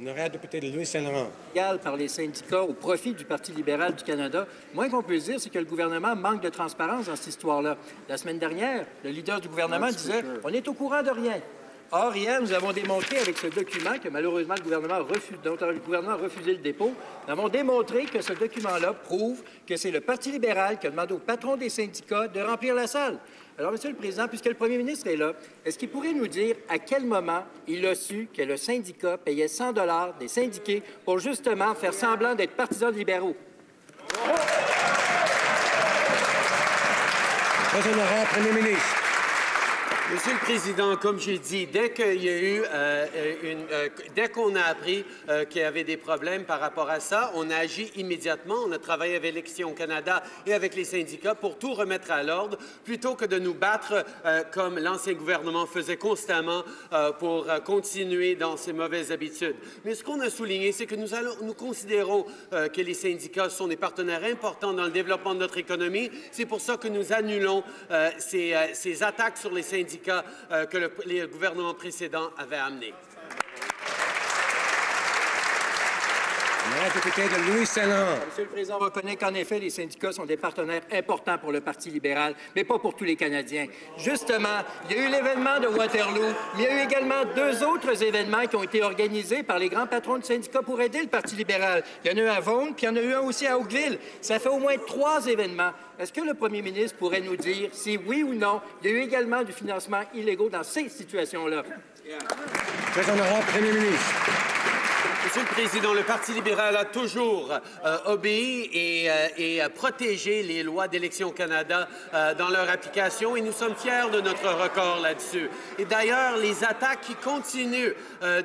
Honorable député de Louis-Saint-Laurent. Par les syndicats au profit du Parti libéral du Canada. Moins qu'on puisse dire, c'est que le gouvernement manque de transparence dans cette histoire-là. La semaine dernière, le leader du gouvernement disait « on est au courant de rien ». Or, hier, nous avons démontré avec ce document que malheureusement dont le gouvernement a refusé le dépôt, nous avons démontré que ce document-là prouve que c'est le Parti libéral qui a demandé au patron des syndicats de remplir la salle. Alors, Monsieur le Président, puisque le premier ministre est là, est-ce qu'il pourrait nous dire à quel moment il a su que le syndicat payait 100 $ des syndiqués pour justement faire semblant d'être partisans libéraux? Très honorable Premier ministre. Monsieur le Président, comme j'ai dit, dès qu'il y a eu dès qu'on a appris qu'il y avait des problèmes par rapport à ça, on a agi immédiatement. On a travaillé avec Élections Canada et avec les syndicats pour tout remettre à l'ordre, plutôt que de nous battre comme l'ancien gouvernement faisait constamment pour continuer dans ses mauvaises habitudes. Mais ce qu'on a souligné, c'est que nous considérons que les syndicats sont des partenaires importants dans le développement de notre économie. C'est pour ça que nous annulons ces attaques sur les syndicats que les gouvernements précédents avaient amenés. Député de Louis-Saint-Laurent. Monsieur le Président, on reconnaît qu'en effet, les syndicats sont des partenaires importants pour le Parti libéral, mais pas pour tous les Canadiens. Justement, il y a eu l'événement de Waterloo, mais il y a eu également 2 autres événements qui ont été organisés par les grands patrons de syndicats pour aider le Parti libéral. Il y en a eu à Vaughan, puis il y en a eu un aussi à Oakville. Ça fait au moins 3 événements. Est-ce que le premier ministre pourrait nous dire si oui ou non, il y a eu également du financement illégaux dans ces situations-là? Très honorable Premier ministre. Monsieur le Président, le Parti libéral a toujours obéi et protégé les lois d'Élections Canada dans leur application et nous sommes fiers de notre record là-dessus. Et d'ailleurs, les attaques qui continuent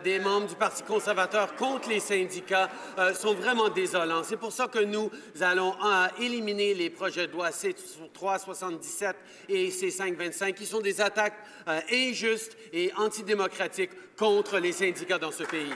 des membres du Parti conservateur contre les syndicats sont vraiment désolants. C'est pour ça que nous allons éliminer les projets de loi C-377 et C-525 qui sont des attaques injustes et antidémocratiques contre les syndicats dans ce pays.